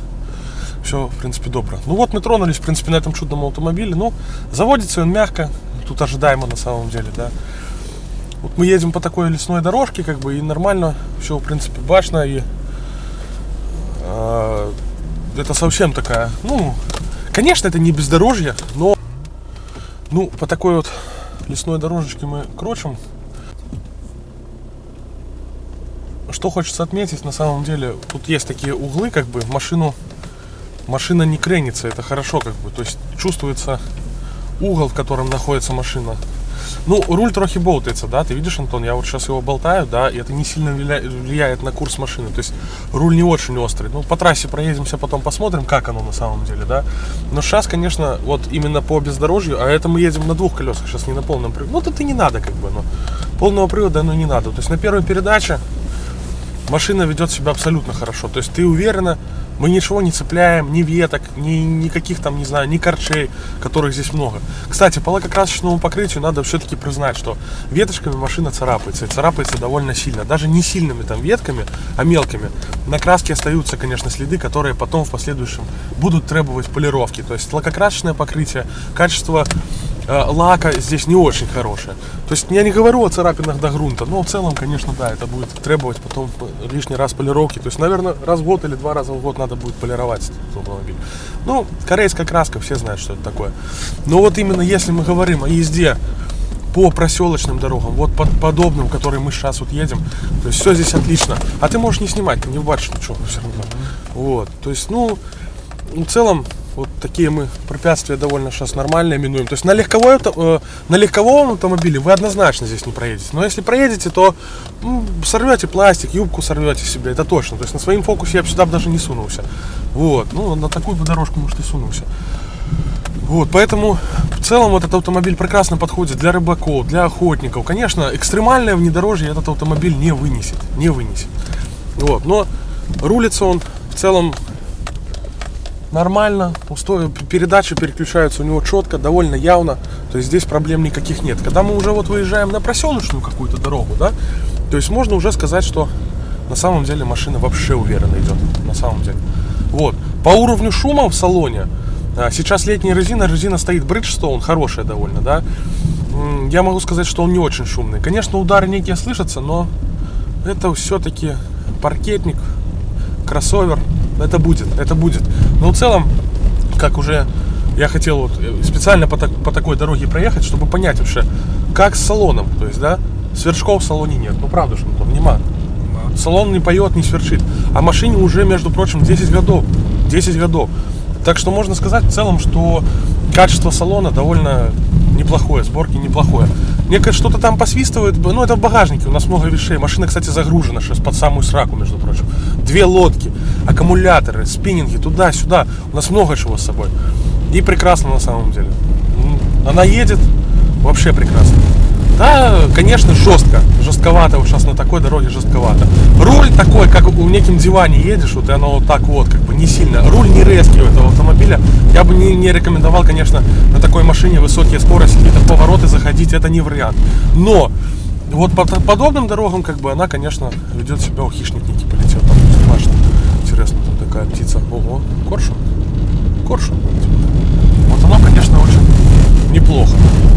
все, в принципе, добро. Ну вот мы тронулись, в принципе, на этом чудном автомобиле. Ну, заводится он мягко, тут ожидаемо на самом деле, да. Вот мы едем по такой лесной дорожке, как бы, и нормально, все, в принципе, башно, и это совсем такая, ну, конечно, это не бездорожье, но, ну, по такой вот лесной дорожечке мы крочим. Что хочется отметить, на самом деле, тут есть такие углы, как бы, машина не кренится, это хорошо, как бы, то есть чувствуется угол, в котором находится машина. Ну, руль трохи болтается, да, ты видишь, Антон, я вот сейчас его болтаю, да, и это не сильно влияет на курс машины, то есть руль не очень острый. Ну, по трассе проедемся, потом посмотрим, как оно на самом деле, да. Но сейчас, конечно, вот именно по бездорожью, а это мы едем на двух колесах, сейчас не на полном приводе, ну, это не надо, как бы, но полного привода оно не надо. То есть на первой передаче машина ведет себя абсолютно хорошо, то есть ты уверенно, мы ничего не цепляем, ни веток, ни каких там, не знаю, ни корчей, которых здесь много. Кстати, по лакокрасочному покрытию надо все-таки признать, что веточками машина царапается, и царапается довольно сильно. Даже не сильными там ветками, а мелкими. На краске остаются, конечно, следы, которые потом в последующем будут требовать полировки. То есть лакокрасочное покрытие, качество лака здесь не очень хорошее. То есть я не говорю о царапинах до грунта, но в целом, конечно, да, это будет требовать потом лишний раз полировки. То есть, наверное, раз в год или 2 раза в год надо будет полировать этот автомобиль. Ну, корейская краска, все знают, что это такое. Но вот именно если мы говорим о езде по проселочным дорогам, вот под подобным, которые мы сейчас вот едем, то есть все здесь отлично. А ты можешь не снимать, ты не бачишь ничего все равно. Вот, то есть, ну, в целом, вот такие мы препятствия довольно сейчас нормально минуем. То есть на легковом автомобиле вы однозначно здесь не проедете. Но если проедете, то сорвете пластик, юбку сорвете себе, это точно. То есть на своем фокусе я бы сюда даже не сунулся. Вот, ну на такую бы дорожку, может, и сунулся. Вот, поэтому в целом этот автомобиль прекрасно подходит для рыбаков, для охотников. Конечно, экстремальное внедорожье этот автомобиль не вынесет. Вот, но рулится он в целом нормально, передачи переключаются у него четко, довольно явно, то есть здесь проблем никаких нет. Когда мы уже вот выезжаем на проселочную какую-то дорогу, да, то есть можно уже сказать, что на самом деле машина вообще уверенно идет, на самом деле. Вот, По уровню шума в салоне, сейчас летняя резина стоит Bridgestone, хорошая довольно, да. Я могу сказать, что он не очень шумный. Конечно, удары некие слышатся, но это все-таки паркетник, кроссовер. Это будет. Но в целом, как уже я хотел вот специально по такой дороге проехать, чтобы понять вообще, как с салоном. То есть, да, сверчков в салоне нет. Ну, правда же, Антон, нема. Салон не поет, не сверчит. А машине уже, между прочим, 10 годов. 10 годов. Так что можно сказать в целом, что качество салона довольно неплохое, сборки неплохое. Некое что-то там посвистывает, ну это в багажнике, у нас много вещей. Машина, кстати, загружена сейчас под самую сраку, между прочим. 2 лодки, аккумуляторы, спиннинги, туда-сюда. У нас много чего с собой. И прекрасно на самом деле. Она едет вообще прекрасно. Да, конечно, жестковато, вот сейчас на такой дороге жестковато. Руль такой, как в неким диване едешь, вот и оно вот так вот, как бы не сильно. Руль не резкий у этого автомобиля. Я бы не рекомендовал, конечно, на такой машине высокие скорости, какие-то повороты заходить, это не вариант. Но вот по подобным дорогам, как бы она, конечно, ведет себя, у хищник некий полетел, там страшно. Интересно, там такая птица. Ого, коршун. Вот оно, конечно, очень неплохо.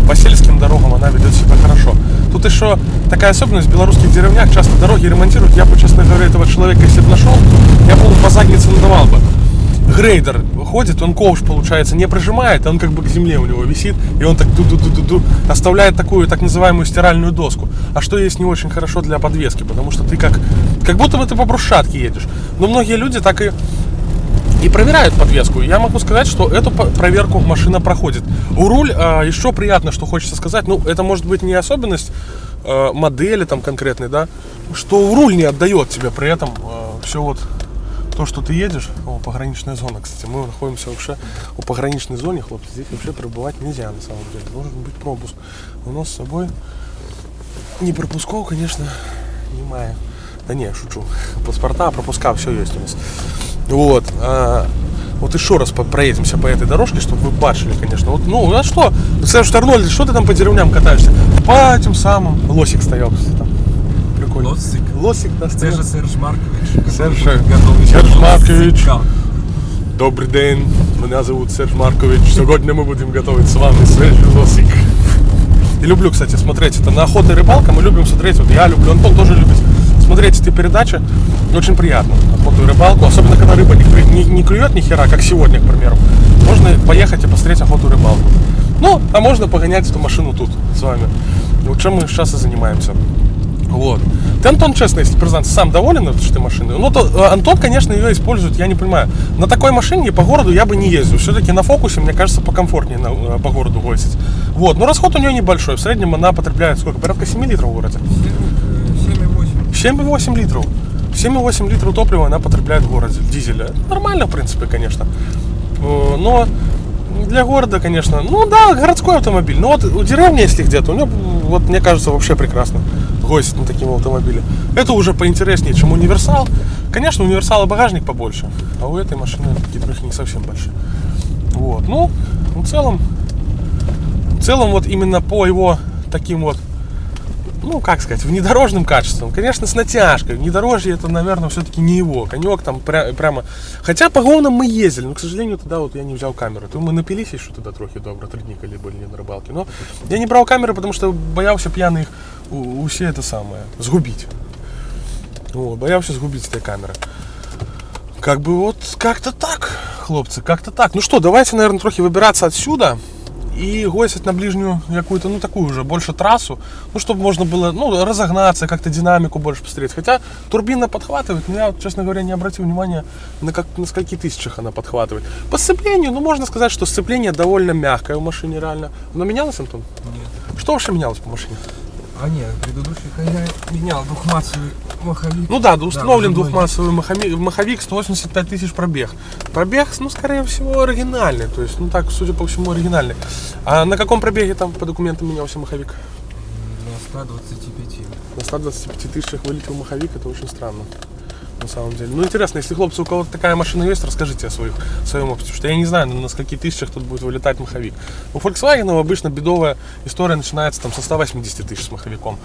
По сельским дорогам она ведет себя хорошо. Тут еще такая особенность: в белорусских деревнях часто дороги ремонтируют. Я бы, честно говоря, этого человека, если бы нашел, я бы по заднице надавал бы. Грейдер ходит, он ковш, получается, не прижимает, он как бы к земле у него висит, и он так оставляет такую так называемую стиральную доску. А что есть не очень хорошо для подвески, потому что ты как будто бы ты по брусчатке едешь. Но многие люди так и проверяют подвеску. Я могу сказать, что эту проверку машина проходит. У руль еще приятно, что хочется сказать, ну это может быть не особенность модели там конкретной, да, что руль не отдает тебе при этом все вот то, что ты едешь. О, пограничная зона, кстати, мы находимся вообще у пограничной зоне, хлопцы, здесь вообще пребывать нельзя на самом деле, должен быть пропуск. У нас с собой не пропусков, конечно, немає. Да не, шучу. Паспорта, пропуска, все есть у нас. Вот. Вот еще раз проедемся по этой дорожке, чтобы вы бачили, конечно. Вот, ну, а что? Серж Арнольд, что ты там по деревням катаешься? По этим самым. Лосик стоял, кстати, там. Прикольно. Лосик, да, стоял. Це Серж Маркович. Серж Маркович. Добрий день, меня зовут Серж Маркович. Сегодня мы будем готовить с вами свежий лосик. И люблю, кстати, смотреть это на охоту и рыбалка. Мы любим смотреть, вот я люблю, Антон тоже любит смотреть эти передачи. Очень приятно, охоту и рыбалку. Особенно, когда рыба не клюет ни хера, как сегодня, к примеру. Можно поехать и посмотреть охоту и рыбалку. Ну, а можно погонять эту машину тут с вами. Вот чем мы сейчас и занимаемся. Вот. Ты, Антон, честно, если признаться, сам доволен этой машиной? Ну, то Антон, конечно, ее использует, я не понимаю. На такой машине по городу я бы не ездил. Все-таки на Фокусе, мне кажется, покомфортнее по городу возить. Вот. Но расход у нее небольшой. В среднем она потребляет сколько? Порядка 7 литров в городе. 7,8 литров. 7,8 литров топлива она потребляет в городе, дизеля. Нормально, в принципе, конечно. Но для города, конечно, ну да, городской автомобиль. Но вот у деревни, если где-то, у него, вот мне кажется, вообще прекрасно гостить на таким автомобиле. Это уже поинтереснее, чем универсал. Конечно, универсала багажник побольше, а у этой машины такие не совсем большие. Вот, ну, в целом вот именно по его таким вот, ну, как сказать, внедорожным качеством, конечно, с натяжкой. Внедорожье это, наверное, все-таки не его. Конек там прямо... Хотя по говнам мы ездили, но, к сожалению, тогда вот я не взял камеру. То мы напились еще тогда трохи добре, 3 дні, коли были на рыбалке. Но я не брал камеры, потому что боялся пьяный их все это самое, сгубить. Вот, боялся сгубить этой камеры. Как бы вот как-то так, хлопцы, как-то так. Ну что, давайте, наверное, трохи выбираться отсюда и гостить на ближнюю какую-то, ну, такую уже, больше трассу, ну, чтобы можно было, ну, разогнаться, как-то динамику больше посмотреть. Хотя турбина подхватывает, но я, честно говоря, не обратил внимания, на скольких тысячах она подхватывает. По сцеплению, ну, можно сказать, что сцепление довольно мягкое в машине, реально. Оно менялось, Антон? Нет. Что вообще менялось по машине? А нет, предыдущий хозяин менял двухмассовый маховик. Ну да, установлен двухмассовый маховик, 185 тысяч пробег. Пробег, ну, скорее всего, оригинальный. То есть, ну так, судя по всему, оригинальный. А на каком пробеге там по документам менялся маховик? На 125. На 125 тысячах вылетел маховик, это очень странно. на самом деле. Ну, интересно, если, хлопцы, у кого-то такая машина есть, расскажите о своем опыте, потому что я не знаю, на скольких тысячах тут будет вылетать маховик. У Volkswagen обычно бедовая история начинается там со 180 тысяч с маховиком.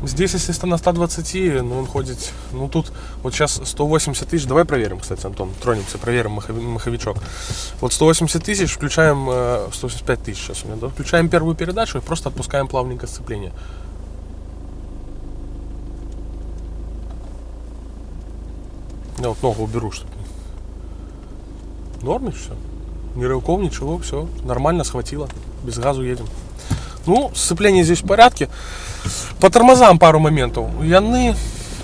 Здесь, если на 120, ну, он ходит, ну, тут вот сейчас 180 тысяч, давай проверим, кстати, Антон, тронемся, проверим маховичок. Вот 180 тысяч, включаем, 185 тысяч сейчас у меня, да? Включаем первую передачу и просто отпускаем плавненько сцепление. Я вот ногу уберу, чтобы... Норм, все. Ни рывков, ничего, все. Нормально схватило. Без газу едем. Ну, сцепление здесь в порядке. По тормозам пару моментов. Яны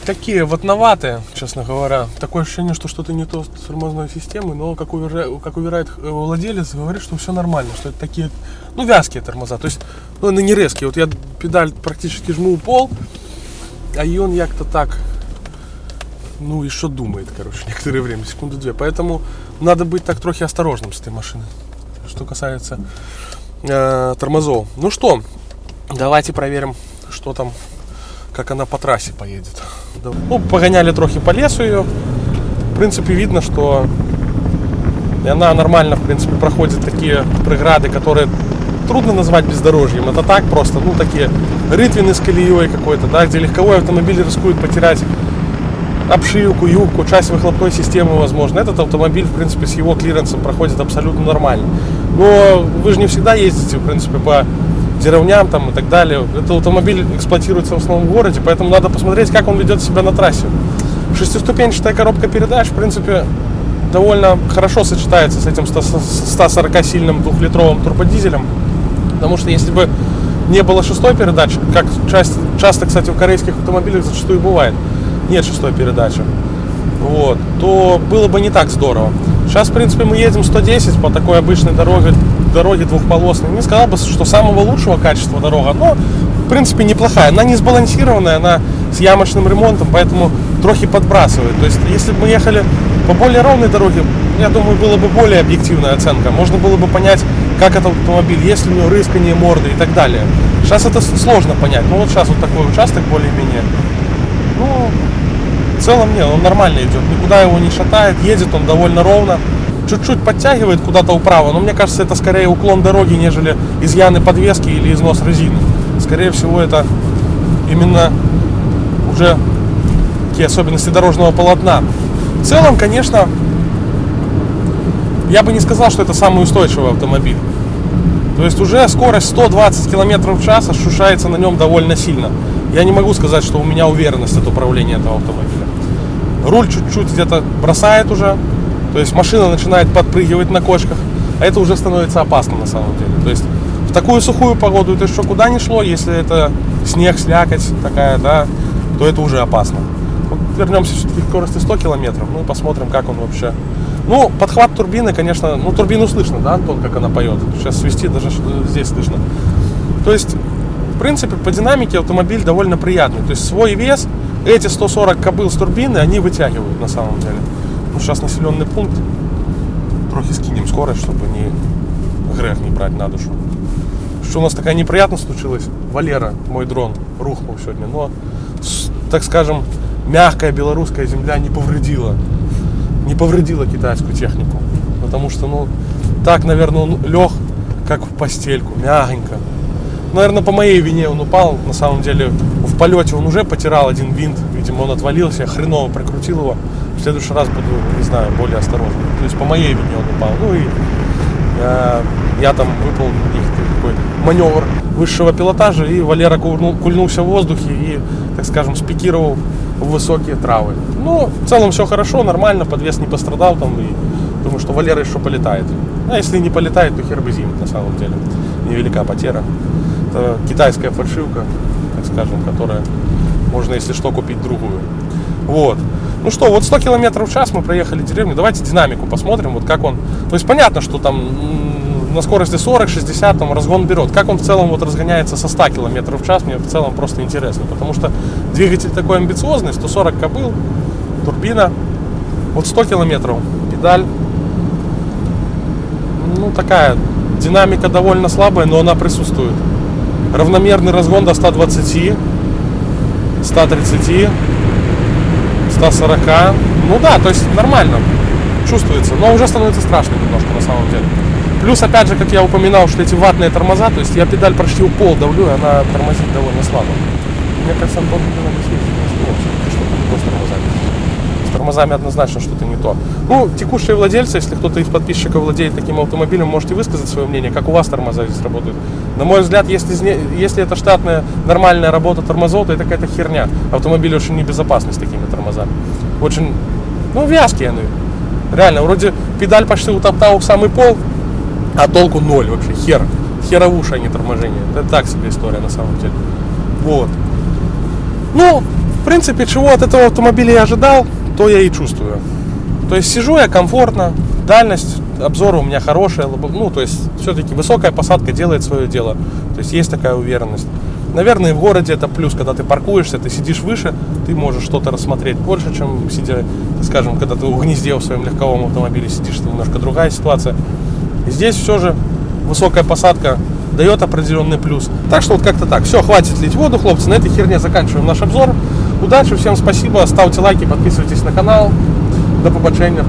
такие ватноватые, честно говоря. Такое ощущение, что что-то не то с тормозной системой. Но, как уверяет владелец, говорит, что все нормально. Что это такие, ну, вязкие тормоза. То есть, ну, они не резкие. Вот я педаль практически жму в пол, а и он як-то так... Ну, еще думает, короче, некоторое время, секунду-две. Поэтому надо быть так трохи осторожным с этой машиной, что касается тормозов. Ну что, давайте проверим, что там, как она по трассе поедет. Ну, погоняли трохи по лесу ее. В принципе, видно, что она нормально, в принципе, проходит такие преграды, которые трудно назвать бездорожьем. Это так просто, ну, такие рытвины с колеей какой-то, да, где легковой автомобиль рискует потерять обшивку, юбку, часть выхлопной системы, возможно. Этот автомобиль, в принципе, с его клиренсом проходит абсолютно нормально. Но вы же не всегда ездите, в принципе, по деревням там и так далее. Этот автомобиль эксплуатируется в основном в городе, поэтому надо посмотреть, как он ведет себя на трассе. Шестиступенчатая коробка передач, в принципе, довольно хорошо сочетается с этим 140-сильным двухлитровым турбодизелем. Потому что если бы не было шестой передачи, как часто, кстати, в корейских автомобилях зачастую бывает, нет шестой передачи, вот, то было бы не так здорово. Сейчас, в принципе, мы едем 110 по такой обычной дороге двухполосной. Не сказал бы, что самого лучшего качества дорога, но, в принципе, неплохая. Она не сбалансированная, она с ямочным ремонтом, поэтому трохи подбрасывает. То есть, если бы мы ехали по более ровной дороге, я думаю, была бы более объективная оценка. Можно было бы понять, как этот автомобиль, есть ли у него рыскание морды и так далее. Сейчас это сложно понять. Ну, вот сейчас вот такой участок более-менее. Ну, в целом нет, он нормально идет, никуда его не шатает, едет он довольно ровно, чуть-чуть подтягивает куда-то вправо, но мне кажется, это скорее уклон дороги, нежели изъяны подвески или износ резины. Скорее всего, это именно уже такие особенности дорожного полотна. В целом, конечно, я бы не сказал, что это самый устойчивый автомобиль. То есть уже скорость 120 км в час ощущается на нем довольно сильно. Я не могу сказать, что у меня уверенность от управления этого автомобиля. Руль чуть-чуть где-то бросает уже. То есть машина начинает подпрыгивать на кочках. А это уже становится опасно на самом деле. То есть в такую сухую погоду это еще куда ни шло. Если это снег, слякоть такая, да, то это уже опасно. Вот вернемся все-таки к скорости 100 км. Ну, посмотрим, как он вообще. Ну, подхват турбины, конечно. Ну, турбину слышно, да, Антон, как она поет. Сейчас свистит, даже здесь слышно. То есть, в принципе, по динамике автомобиль довольно приятный. То есть свой вес, эти 140 кобыл с турбины, они вытягивают на самом деле. Ну, сейчас населенный пункт. Трохи скинем скорость, чтобы не грех не брать на душу. Что у нас такая неприятность случилась? Валера, мой дрон, рухнул сегодня. Но, так скажем, мягкая белорусская земля не повредила китайскую технику. Потому что, ну, так, наверное, он лег, как в постельку, мягенько. Наверное, по моей вине он упал. На самом деле, в полете он уже потирал один винт. Видимо, он отвалился, я хреново прикрутил его. В следующий раз буду, не знаю, более осторожным. То есть, по моей вине он упал. Ну и я там выполнил такой маневр высшего пилотажа. И Валера кульнулся в воздухе и, так скажем, спикировал в высокие травы. Ну, в целом все хорошо, нормально, подвес не пострадал там. И думаю, что Валера еще полетает. А если не полетает, то хер бы зимит на самом деле. Невелика потеря. Это китайская фальшивка, так скажем, которая можно, если что, купить другую. Вот. Ну что, вот 100 км в час мы проехали деревню. Давайте динамику посмотрим, вот как он. То есть понятно, что там на скорости 40-60 там разгон берет. Как он в целом вот разгоняется со 100 км в час, мне в целом просто интересно. Потому что двигатель такой амбициозный, 140 кобыл, турбина. Вот 100 км, педаль. Ну такая динамика довольно слабая, но она присутствует. Равномерный разгон до 120, 130, 140. Ну да, то есть нормально чувствуется, но уже становится страшно немножко на самом деле. Плюс, опять же, как я упоминал, что эти ватные тормоза, то есть я педаль почти в пол давлю, и она тормозит довольно слабо. Мне кажется, Антон, не надо съездить, что-то не то с тормозами. С тормозами однозначно что-то не то. Ну, текущие владельцы, если кто-то из подписчиков владеет таким автомобилем, можете высказать свое мнение, как у вас тормоза здесь работают. На мой взгляд, если это штатная нормальная работа тормозов, то это какая-то херня. Автомобиль очень небезопасный с такими тормозами. Очень, ну, вязкие они. Реально, вроде педаль почти утоптал в самый пол, а толку ноль вообще, херовуша, а не торможение. Это так себе история на самом деле. Вот. Ну, в принципе, чего от этого автомобиля я ожидал, то я и чувствую. То есть сижу я комфортно, дальность обзора у меня хорошая, ну, то есть все-таки высокая посадка делает свое дело. То есть есть такая уверенность. Наверное, и в городе это плюс, когда ты паркуешься, ты сидишь выше, ты можешь что-то рассмотреть больше, чем сидя, скажем, когда ты в гнезде в своем легковом автомобиле сидишь, это немножко другая ситуация. И здесь все же высокая посадка дает определенный плюс. Так что вот как-то так. Все, хватит лить воду, хлопцы. На этой херне заканчиваем наш обзор. Удачи, всем спасибо. Ставьте лайки, подписывайтесь на канал. До побачення.